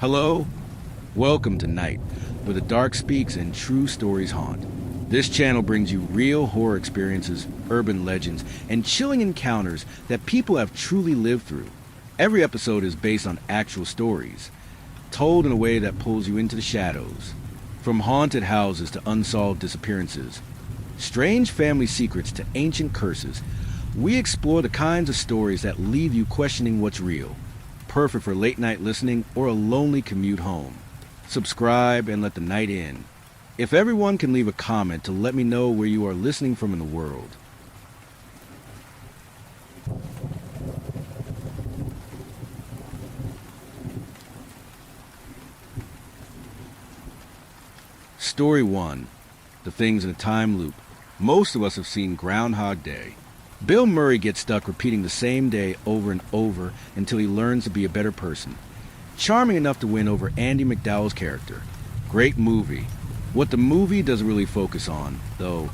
Hello? Welcome to Night, where the dark speaks and true stories haunt. This channel brings you real horror experiences, urban legends, and chilling encounters that people have truly lived through. Every episode is based on actual stories, told in a way that pulls you into the shadows. From haunted houses to unsolved disappearances, strange family secrets to ancient curses, we explore the kinds of stories that leave you questioning what's real. Perfect for late night listening or a lonely commute home. Subscribe and let the night in. If everyone can leave a comment to let me know where you are listening from in the world. Story 1. The Things in a Time Loop. Most of us have seen Groundhog Day. Bill Murray gets stuck repeating the same day over and over until he learns to be a better person. Charming enough to win over Andy McDowell's character. Great movie. What the movie doesn't really focus on, though,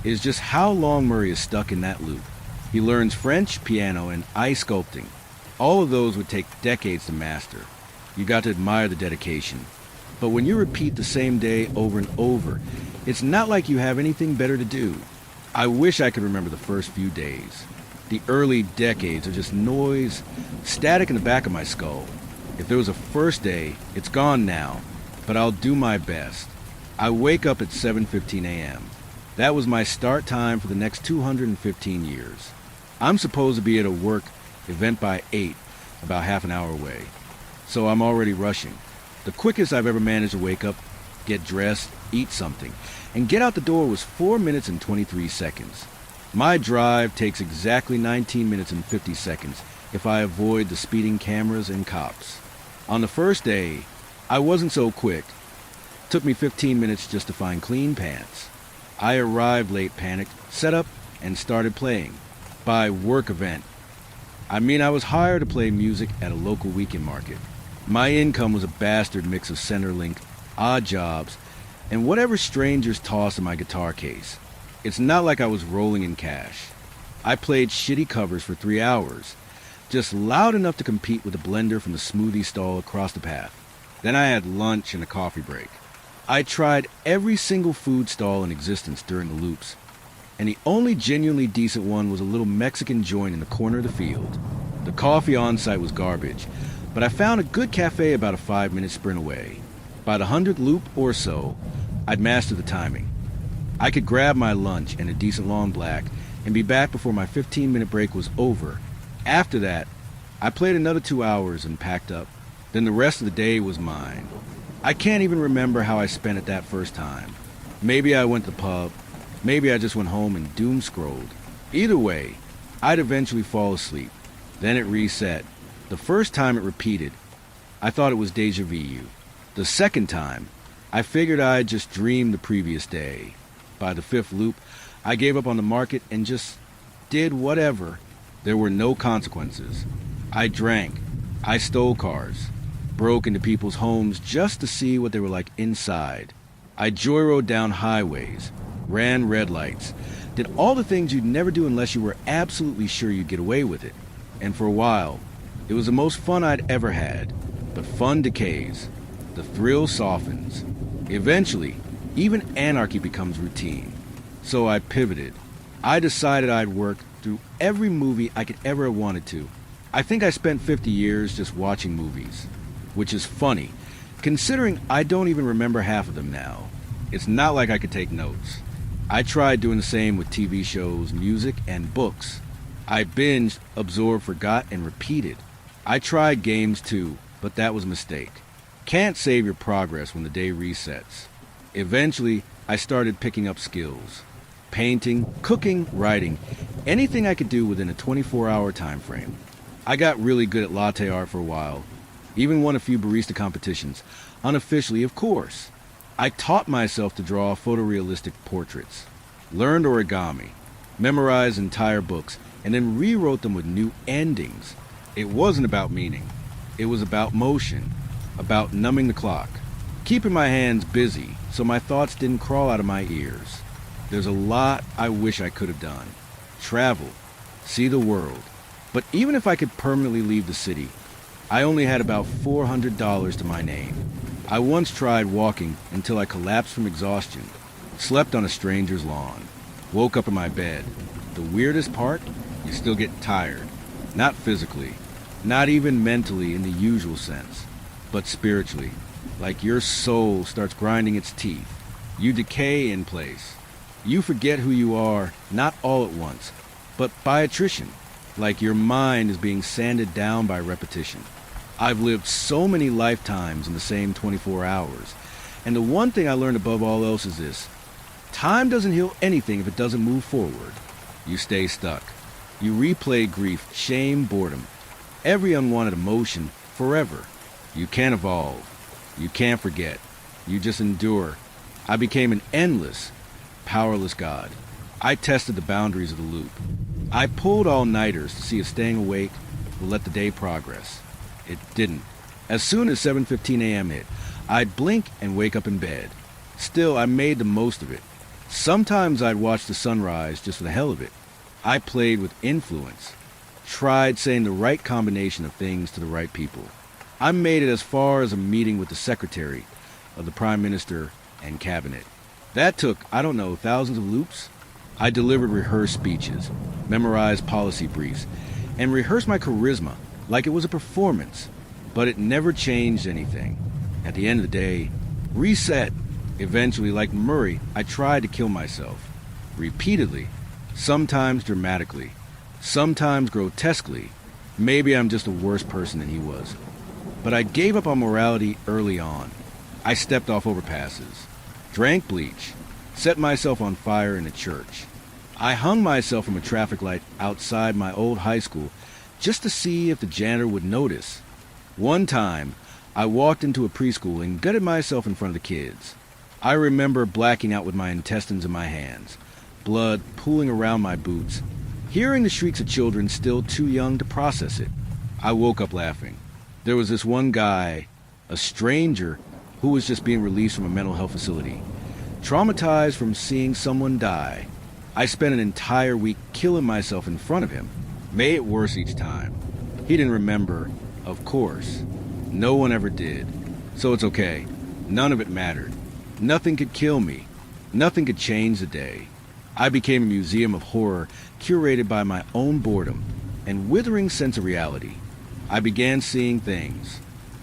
is just how long Murray is stuck in that loop. He learns French, piano, and ice sculpting. All of those would take decades to master. You got to admire the dedication. But when you repeat the same day over and over, it's not like you have anything better to do. I wish I could remember the first few days. The early decades are just noise, static in the back of my skull. If there was a first day, it's gone now, but I'll do my best. I wake up at 7:15 a.m. That was my start time for the next 215 years. I'm supposed to be at a work event by 8, about half an hour away. So I'm already rushing. The quickest I've ever managed to wake up, get dressed, eat something, and get out the door was 4 minutes and 23 seconds. My drive takes exactly 19 minutes and 50 seconds if I avoid the speeding cameras and cops. On the first day, I wasn't so quick. It took me 15 minutes just to find clean pants. I arrived late, panicked, set up, and started playing. By work event, I mean I was hired to play music at a local weekend market. My income was a bastard mix of Centerlink, odd jobs, and whatever strangers tossed in my guitar case. It's not like I was rolling in cash. I played shitty covers for 3 hours, just loud enough to compete with the blender from the smoothie stall across the path. Then I had lunch and a coffee break. I tried every single food stall in existence during the loops, and the only genuinely decent one was a little Mexican joint in the corner of the field. The coffee on site was garbage, but I found a good cafe about a 5-minute sprint away. By the 100th loop or so, I'd mastered the timing. I could grab my lunch and a decent long black and be back before my 15-minute break was over. After that, I played another 2 hours and packed up. Then the rest of the day was mine. I can't even remember how I spent it that first time. Maybe I went to the pub. Maybe I just went home and doom scrolled. Either way, I'd eventually fall asleep. Then it reset. The first time it repeated, I thought it was deja vu. The second time, I figured I'd just dreamed the previous day. By the 5th loop, I gave up on the market and just did whatever. There were no consequences. I drank. I stole cars. Broke into people's homes just to see what they were like inside. I joyrode down highways. Ran red lights. Did all the things you'd never do unless you were absolutely sure you'd get away with it. And for a while, it was the most fun I'd ever had. But fun decays. The thrill softens. Eventually, even anarchy becomes routine. So I pivoted. I decided I'd work through every movie I could ever have wanted to. I think I spent 50 years just watching movies, which is funny, considering I don't even remember half of them now. It's not like I could take notes. I tried doing the same with TV shows, music, and books. I binged, absorbed, forgot, and repeated. I tried games too, but that was a mistake. Can't save your progress when the day resets. Eventually, I started picking up skills. Painting, cooking, writing, anything I could do within a 24-hour time frame. I got really good at latte art for a while. Even won a few barista competitions. Unofficially, of course. I taught myself to draw photorealistic portraits. Learned origami. Memorized entire books, and then rewrote them with new endings. It wasn't about meaning. It was about motion. About numbing the clock, keeping my hands busy so my thoughts didn't crawl out of my ears. There's a lot I wish I could have done. Travel, see the world. But even if I could permanently leave the city, I only had about $400 to my name. I once tried walking until I collapsed from exhaustion, slept on a stranger's lawn, woke up in my bed. The weirdest part? You still get tired. Not physically, not even mentally in the usual sense, but spiritually. Like your soul starts grinding its teeth. You decay in place. You forget who you are, not all at once, but by attrition. Like your mind is being sanded down by repetition. I've lived so many lifetimes in the same 24 hours, and the one thing I learned above all else is this. Time doesn't heal anything if it doesn't move forward. You stay stuck. You replay grief, shame, boredom, every unwanted emotion forever. You can't evolve. You can't forget. You just endure. I became an endless, powerless God. I tested the boundaries of the loop. I pulled all-nighters to see if staying awake would let the day progress. It didn't. As soon as 7:15 a.m. hit, I'd blink and wake up in bed. Still, I made the most of it. Sometimes I'd watch the sunrise just for the hell of it. I played with influence, tried saying the right combination of things to the right people. I made it as far as a meeting with the secretary of the prime minister and cabinet. That took, I don't know, thousands of loops. I delivered rehearsed speeches, memorized policy briefs, and rehearsed my charisma like it was a performance, but it never changed anything. At the end of the day, reset. Eventually, like Murray, I tried to kill myself. Repeatedly. Sometimes dramatically. Sometimes grotesquely. Maybe I'm just a worse person than he was. But I gave up on morality early on. I stepped off overpasses, drank bleach, set myself on fire in a church. I hung myself from a traffic light outside my old high school just to see if the janitor would notice. One time, I walked into a preschool and gutted myself in front of the kids. I remember blacking out with my intestines in my hands, blood pooling around my boots, hearing the shrieks of children still too young to process it. I woke up laughing. There was this one guy, a stranger, who was just being released from a mental health facility, traumatized from seeing someone die. I spent an entire week killing myself in front of him. Made it worse each time. He didn't remember, of course. No one ever did. So it's okay. None of it mattered. Nothing could kill me. Nothing could change the day. I became a museum of horror curated by my own boredom and withering sense of reality. I began seeing things.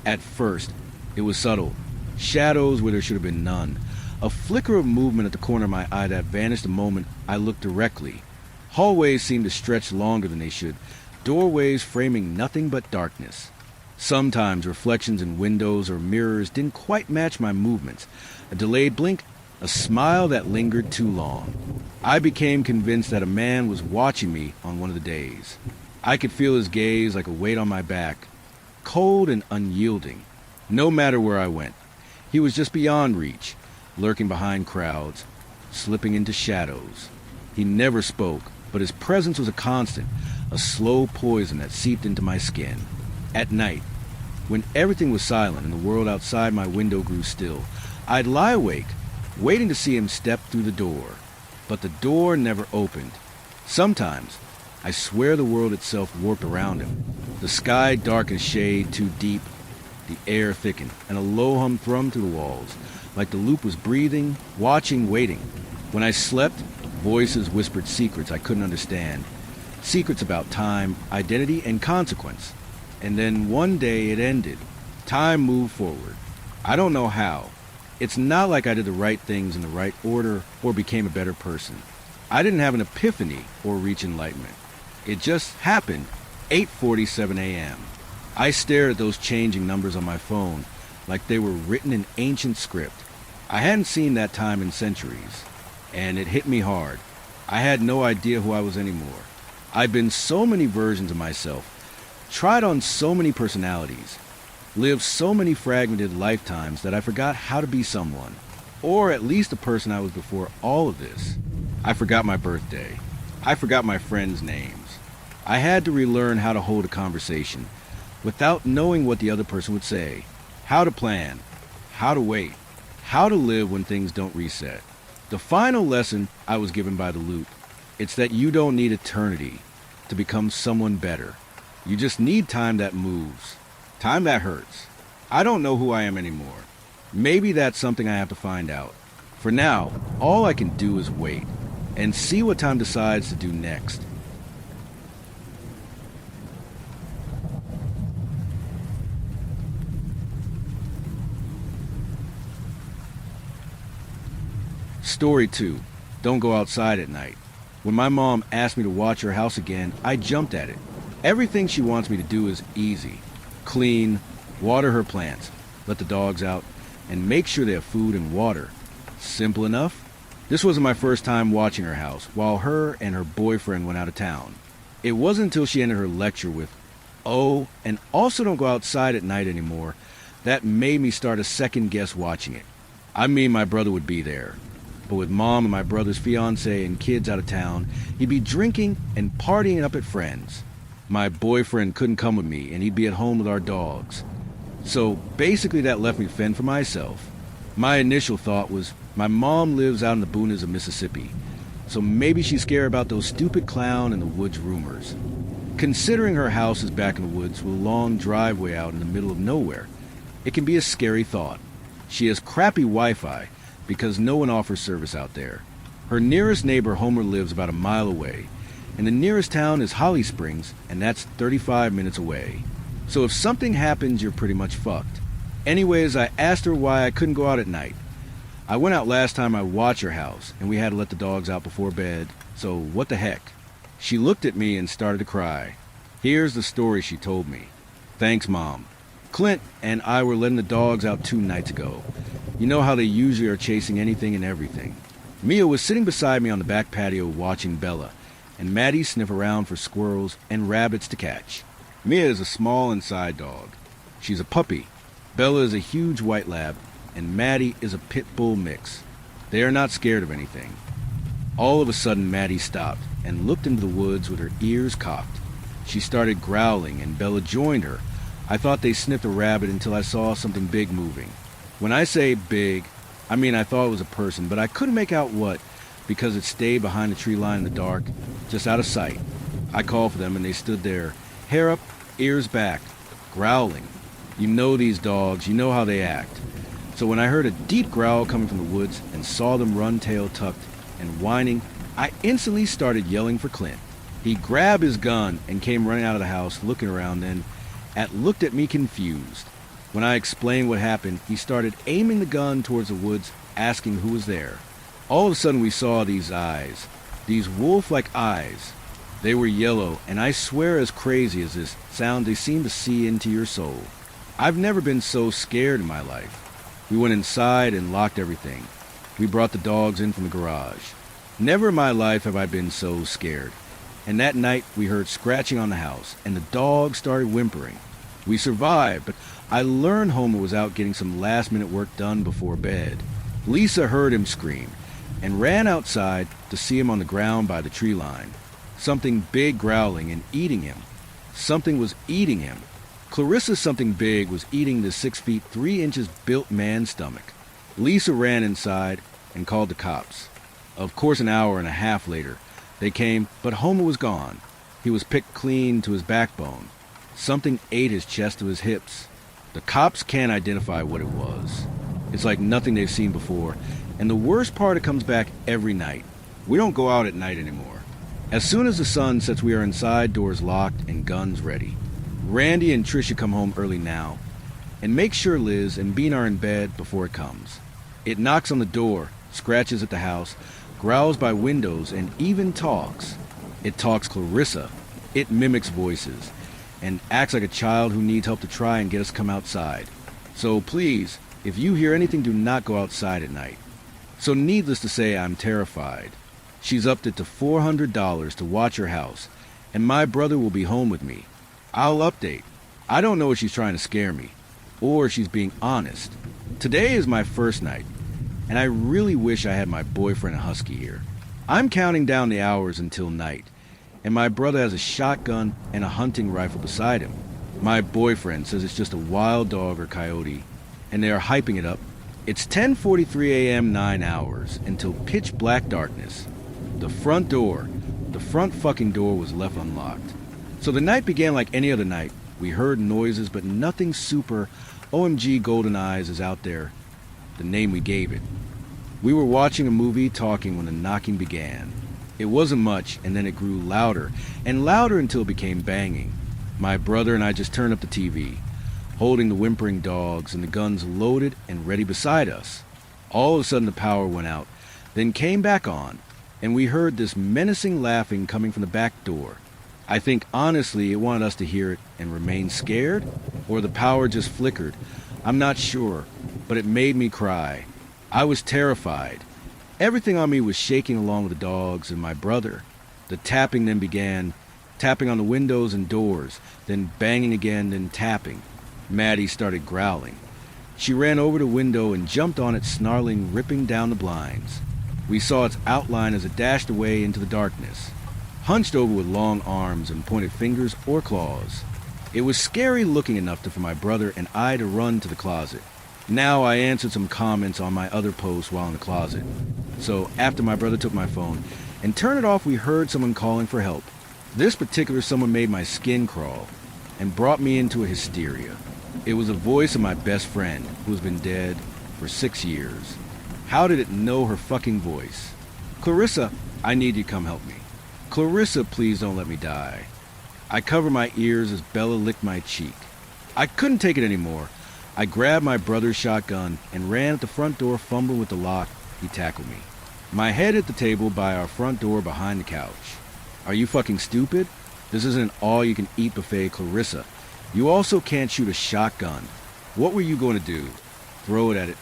At first, it was subtle. Shadows where there should have been none. A flicker of movement at the corner of my eye that vanished the moment I looked directly. Hallways seemed to stretch longer than they should, doorways framing nothing but darkness. Sometimes reflections in windows or mirrors didn't quite match my movements. A delayed blink, a smile that lingered too long. I became convinced that a man was watching me on one of the days. I could feel his gaze like a weight on my back, cold and unyielding, no matter where I went. He was just beyond reach, lurking behind crowds, slipping into shadows. He never spoke, but his presence was a constant, a slow poison that seeped into my skin. At night, when everything was silent and the world outside my window grew still, I'd lie awake, waiting to see him step through the door. But the door never opened. Sometimes, I swear the world itself warped around him. The sky dark as shade, too deep. The air thickened, and a low hum thrummed through the walls, like the loop was breathing, watching, waiting. When I slept, voices whispered secrets I couldn't understand. Secrets about time, identity, and consequence. And then one day it ended. Time moved forward. I don't know how. It's not like I did the right things in the right order or became a better person. I didn't have an epiphany or reach enlightenment. It just happened. 8:47 a.m. I stared at those changing numbers on my phone like they were written in ancient script. I hadn't seen that time in centuries, and it hit me hard. I had no idea who I was anymore. I'd been so many versions of myself, tried on so many personalities, lived so many fragmented lifetimes that I forgot how to be someone, or at least the person I was before all of this. I forgot my birthday. I forgot my friends' names. I had to relearn how to hold a conversation without knowing what the other person would say, how to plan, how to wait, how to live when things don't reset. The final lesson I was given by the loop, it's that you don't need eternity to become someone better. You just need time that moves. Time that hurts. I don't know who I am anymore. Maybe that's something I have to find out. For now, all I can do is wait and see what time decides to do next. Story 2. Don't go outside at night. When my mom asked me to watch her house again, I jumped at it. Everything she wants me to do is easy. Clean, water her plants, let the dogs out, and make sure they have food and water. Simple enough. This wasn't my first time watching her house while her and her boyfriend went out of town. It wasn't until she ended her lecture with, "Oh, and also don't go outside at night anymore," that made me start to second guess watching it. I mean, my brother would be there. But with mom and my brother's fiance and kids out of town, he'd be drinking and partying up at friends. My boyfriend couldn't come with me, and he'd be at home with our dogs. So basically that left me to fend for myself. My initial thought was, my mom lives out in the boonies of Mississippi, so maybe she's scared about those stupid clown in the woods rumors. Considering her house is back in the woods with a long driveway out in the middle of nowhere, it can be a scary thought. She has crappy Wi-Fi, because no one offers service out there. Her nearest neighbor, Homer, lives about a mile away, and the nearest town is Holly Springs, and that's 35 minutes away. So if something happens, you're pretty much fucked. Anyways, I asked her why I couldn't go out at night. I went out last time I watched her house, and we had to let the dogs out before bed, so what the heck? She looked at me and started to cry. Here's the story she told me. Thanks, Mom. Clint and I were letting the dogs out 2 nights ago. You know how they usually are chasing anything and everything. Mia was sitting beside me on the back patio watching Bella, and Maddie sniff around for squirrels and rabbits to catch. Mia is a small inside dog. She's a puppy. Bella is a huge white lab, and Maddie is a pit bull mix. They are not scared of anything. All of a sudden, Maddie stopped and looked into the woods with her ears cocked. She started growling, and Bella joined her. I thought they sniffed a rabbit until I saw something big moving. When I say big, I mean I thought it was a person, but I couldn't make out what because it stayed behind the tree line in the dark, just out of sight. I called for them and they stood there, hair up, ears back, growling. You know these dogs, you know how they act. So when I heard a deep growl coming from the woods and saw them run tail tucked and whining, I instantly started yelling for Clint. He grabbed his gun and came running out of the house, looking around, then looked at me confused. When I explained what happened, he started aiming the gun towards the woods, asking who was there. All of a sudden we saw these eyes, these wolf-like eyes. They were yellow, and I swear as crazy as this sounds, they seem to see into your soul. I've never been so scared in my life. We went inside and locked everything. We brought the dogs in from the garage. Never in my life have I been so scared. And that night we heard scratching on the house, and the dog started whimpering. We survived, but I learned Homer was out getting some last-minute work done before bed. Lisa heard him scream and ran outside to see him on the ground by the tree line. Something big growling and eating him. Something was eating him. Clarissa's something big was eating the 6 feet 3 inches built man's stomach. Lisa ran inside and called the cops. Of course, an hour and a half later, they came, but Homer was gone. He was picked clean to his backbone. Something ate his chest to his hips. The cops can't identify what it was. It's like nothing they've seen before, and the worst part, it comes back every night. We don't go out at night anymore. As soon as the sun sets, we are inside, doors locked, and guns ready. Randy and Tricia come home early now, and make sure Liz and Bean are in bed before it comes. It knocks on the door, scratches at the house, growls by windows, and even talks. It talks Clarissa. It mimics voices, and acts like a child who needs help to try and get us to come outside. So please, if you hear anything, do not go outside at night. So needless to say, I'm terrified. She's upped it to $400 to watch her house, and my brother will be home with me. I'll update. I don't know if she's trying to scare me, or she's being honest. Today is my first night, and I really wish I had my boyfriend and Husky here. I'm counting down the hours until night, and my brother has a shotgun and a hunting rifle beside him. My boyfriend says it's just a wild dog or coyote, and they are hyping it up. It's 10:43 a.m., 9 hours, until pitch black darkness. The front fucking door was left unlocked. So the night began like any other night, We heard noises, but nothing super OMG Golden Eyes is out there, the name we gave it. We were watching a movie talking when the knocking began. It wasn't much, and then it grew louder and louder until it became banging. My brother and I just turned up the TV, holding the whimpering dogs and the guns loaded and ready beside us. All of a sudden the power went out, then came back on, and we heard this menacing laughing coming from the back door. I think honestly it wanted us to hear it and remain scared, or the power just flickered. I'm not sure, but it made me cry. I was terrified. Everything on me was shaking along with the dogs and my brother. The tapping then began, tapping on the windows and doors, then banging again, then tapping. Maddie started growling. She ran over the window and jumped on it, snarling, ripping down the blinds. We saw its outline as it dashed away into the darkness, hunched over with long arms and pointed fingers or claws. It was scary looking enough for my brother and I to run to the closet. Now I answered some comments on my other posts while in the closet. So after my brother took my phone and turned it off, we heard someone calling for help. This particular someone made my skin crawl and brought me into a hysteria. It was the voice of my best friend, who has been dead for 6 years. How did it know her fucking voice? Clarissa, I need you to come help me. Clarissa, please don't let me die. I covered my ears as Bella licked my cheek. I couldn't take it anymore. I grabbed my brother's shotgun and ran at the front door, fumbling with the lock. He tackled me. My head hit the table by our front door behind the couch. Are you fucking stupid? This isn't an all-you-can-eat buffet, Clarissa. You also can't shoot a shotgun. What were you going to do? Throw it at it.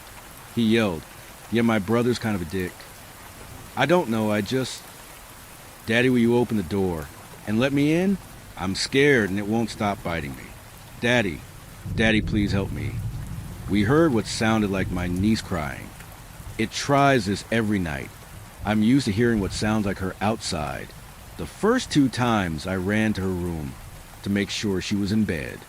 He yelled. Yeah, my brother's kind of a dick. I don't know, Daddy, will you open the door and let me in? I'm scared and it won't stop biting me. Daddy, please help me. We heard what sounded like my niece crying. It tries this every night. I'm used to hearing what sounds like her outside. The first 2 times I ran to her room to make sure she was in bed.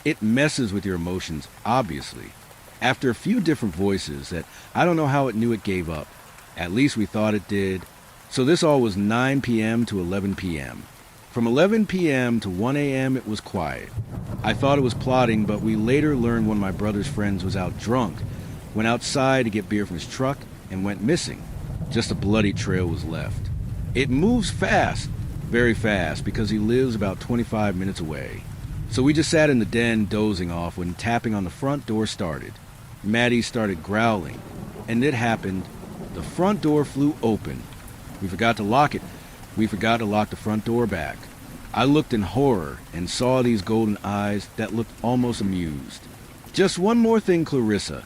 It messes with your emotions, obviously. After a few different voices that I don't know how it knew it gave up. At least we thought it did. So this all was 9 p.m. to 11 p.m. From 11 p.m. to 1 a.m. it was quiet. I thought it was plotting, but we later learned one of my brother's friends was out drunk, went outside to get beer from his truck, and went missing. Just a bloody trail was left. It moves fast, very fast, because he lives about 25 minutes away. So we just sat in the den dozing off when tapping on the front door started. Maddie started growling, and it happened. The front door flew open. We forgot to lock it. We forgot to lock the front door back. I looked in horror and saw these golden eyes that looked almost amused. Just one more thing, Clarissa.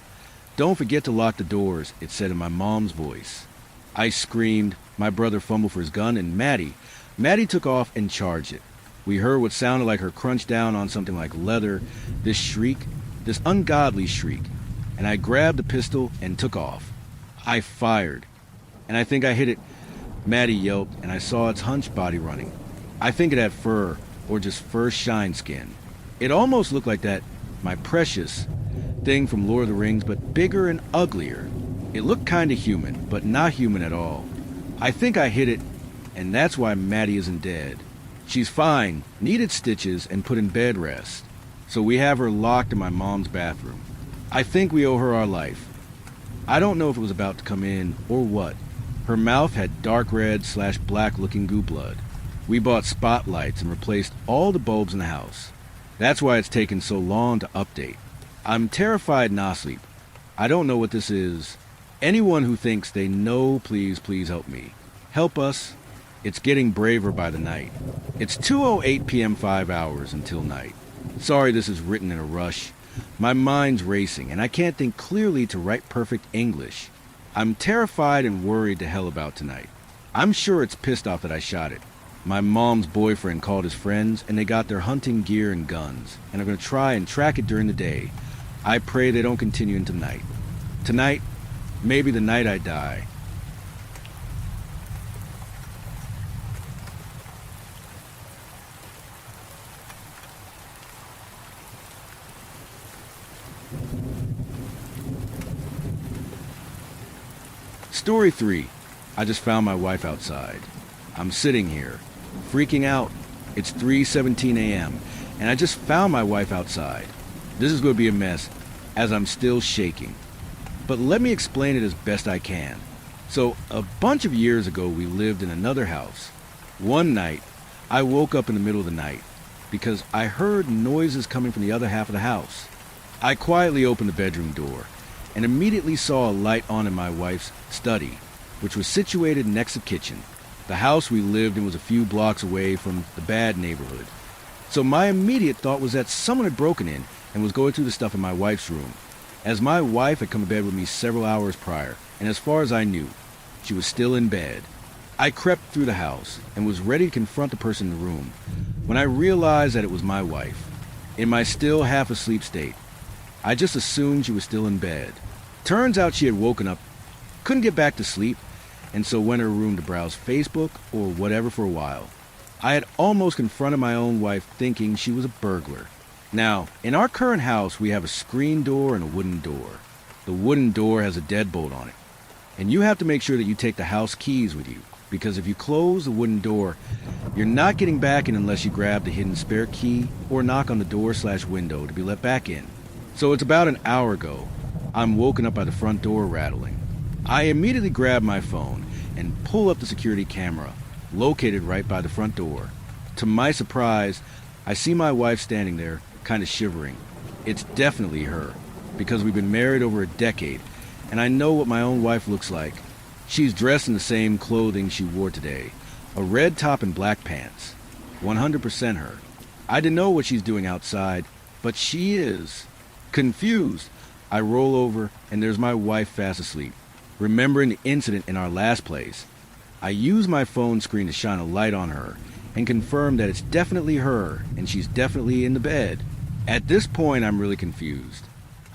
Don't forget to lock the doors, it said in my mom's voice. I screamed. My brother fumbled for his gun, and Maddie took off and charged it. We heard what sounded like her crunch down on something like leather, this shriek, this ungodly shriek, and I grabbed the pistol and took off. I fired, and I think I hit it. Maddie yelped, and I saw its hunched body running. I think it had fur, or just fur shine skin. It almost looked like that, my precious thing from Lord of the Rings, but bigger and uglier. It looked kinda human, but not human at all. I think I hit it, and that's why Maddie isn't dead. She's fine, needed stitches, and put in bed rest. So we have her locked in my mom's bathroom. I think we owe her our life. I don't know if it was about to come in, or what. Her mouth had dark red/black looking goo blood. We bought spotlights and replaced all the bulbs in the house. That's why it's taken so long to update. I'm terrified and asleep. I don't know what this is. Anyone who thinks they know, please help me. Help us. It's getting braver by the night. It's 2:08 p.m. 5 hours until night. Sorry this is written in a rush. My mind's racing and I can't think clearly to write perfect English. I'm terrified and worried to hell about tonight. I'm sure it's pissed off that I shot it. My mom's boyfriend called his friends and they got their hunting gear and guns and are going to try and track it during the day. I pray they don't continue into night. Tonight, maybe the night I die. Story 3. I just found my wife outside. I'm sitting here, freaking out. It's 3:17 a.m., and I just found my wife outside. This is going to be a mess, as I'm still shaking. But let me explain it as best I can. So, a bunch of years ago, we lived in another house. One night, I woke up in the middle of the night because I heard noises coming from the other half of the house. I quietly opened the bedroom door and immediately saw a light on in my wife's study, which was situated next to the kitchen. The house we lived in was a few blocks away from the bad neighborhood. So my immediate thought was that someone had broken in and was going through the stuff in my wife's room, as my wife had come to bed with me several hours prior, and as far as I knew, she was still in bed. I crept through the house and was ready to confront the person in the room when I realized that it was my wife. In my still half-asleep state, I just assumed she was still in bed. Turns out she had woken up, couldn't get back to sleep, and so went to her room to browse Facebook or whatever for a while. I had almost confronted my own wife thinking she was a burglar. Now, in our current house, we have a screen door and a wooden door. The wooden door has a deadbolt on it, and you have to make sure that you take the house keys with you, because if you close the wooden door, you're not getting back in unless you grab the hidden spare key or knock on the door/window to be let back in. So it's about an hour ago, I'm woken up by the front door rattling. I immediately grab my phone and pull up the security camera, located right by the front door. To my surprise, I see my wife standing there, kind of shivering. It's definitely her, because we've been married over a decade, and I know what my own wife looks like. She's dressed in the same clothing she wore today, a red top and black pants. 100% her. I didn't know what she's doing outside, but she is. Confused, I roll over, and there's my wife fast asleep, remembering the incident in our last place. I use my phone screen to shine a light on her and confirm that it's definitely her and she's definitely in the bed. At this point, I'm really confused.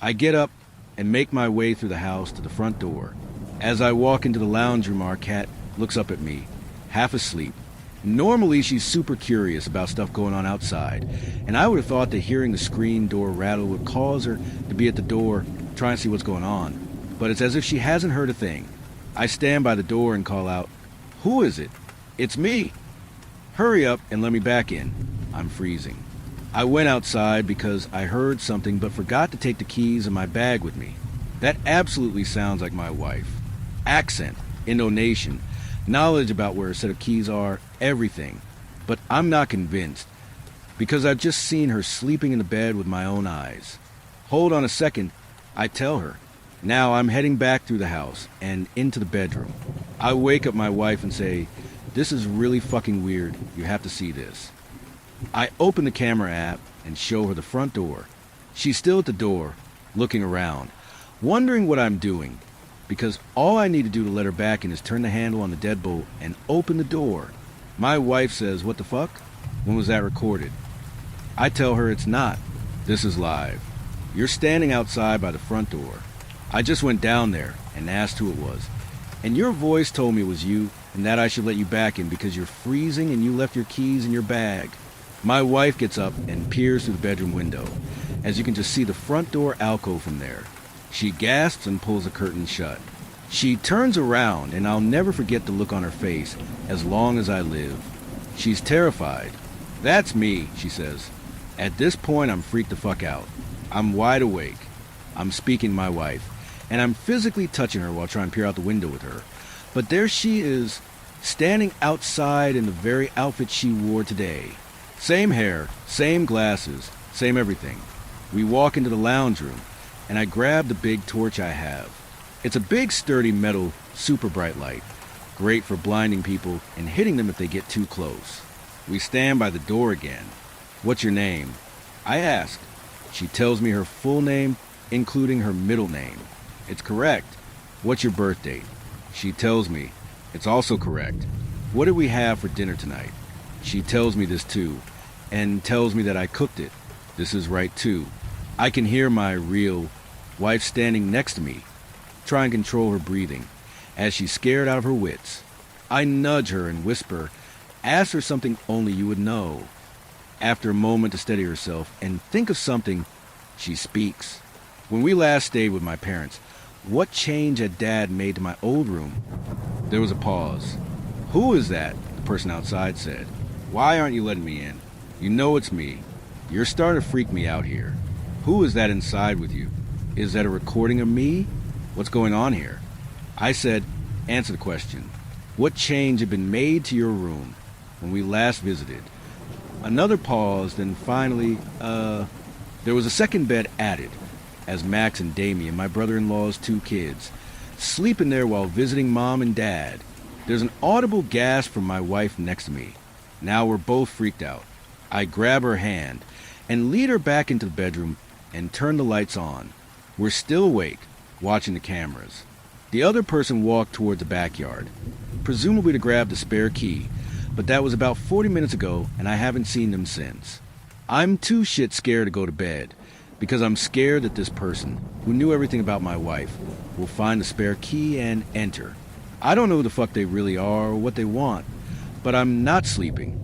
I get up and make my way through the house to the front door. As I walk into the lounge room, our cat looks up at me, half asleep. Normally, she's super curious about stuff going on outside, and I would have thought that hearing the screen door rattle would cause her to be at the door trying to see what's going on. But it's as if she hasn't heard a thing. I stand by the door and call out, "Who is it?" "It's me." "Hurry up and let me back in." I'm freezing. I went outside because I heard something but forgot to take the keys and my bag with me. That absolutely sounds like my wife. Accent, intonation, knowledge about where a set of keys are, everything. But I'm not convinced, because I've just seen her sleeping in the bed with my own eyes. "Hold on a second," I tell her. Now I'm heading back through the house and into the bedroom. I wake up my wife and say, "This is really fucking weird. You have to see this." I open the camera app and show her the front door. She's still at the door, looking around, wondering what I'm doing, because all I need to do to let her back in is turn the handle on the deadbolt and open the door. My wife says, "What the fuck? When was that recorded?" I tell her it's not. This is live. You're standing outside by the front door. I just went down there and asked who it was, and your voice told me it was you and that I should let you back in because you're freezing and you left your keys in your bag. My wife gets up and peers through the bedroom window, as you can just see the front door alcove from there. She gasps and pulls the curtain shut. She turns around, and I'll never forget the look on her face as long as I live. She's terrified. "That's me," she says. At this point, I'm freaked the fuck out. I'm wide awake. I'm speaking to my wife, and I'm physically touching her while trying to peer out the window with her. But there she is, standing outside in the very outfit she wore today. Same hair, same glasses, same everything. We walk into the lounge room, and I grab the big torch I have. It's a big, sturdy metal, super bright light, great for blinding people and hitting them if they get too close. We stand by the door again. "What's your name?" I ask. She tells me her full name, including her middle name. It's correct. "What's your birth date?" She tells me. It's also correct. "What did we have for dinner tonight?" She tells me this too, and tells me that I cooked it. This is right too. I can hear my real wife standing next to me, try and control her breathing, as she's scared out of her wits. I nudge her and whisper, "Ask her something only you would know." After a moment to steady herself and think of something, she speaks. "When we last stayed with my parents, what change had Dad made to my old room?" There was a pause. "Who is that?" the person outside said. "Why aren't you letting me in? You know it's me." You're starting to freak me out here. Who is that inside with you? Is that a recording of me? What's going on here? I said, answer the question. What change had been made to your room when we last visited? Another pause, then finally, there was a second bed added, as Max and Damien, my brother-in-law's 2 kids, sleep in there while visiting Mom and Dad. There's an audible gasp from my wife next to me. Now we're both freaked out. I grab her hand and lead her back into the bedroom and turn the lights on. We're still awake, watching the cameras. The other person walked toward the backyard, presumably to grab the spare key, but that was about 40 minutes ago and I haven't seen them since. I'm too shit scared to go to bed, because I'm scared that this person, who knew everything about my wife, will find the spare key and enter. I don't know who the fuck they really are or what they want, but I'm not sleeping.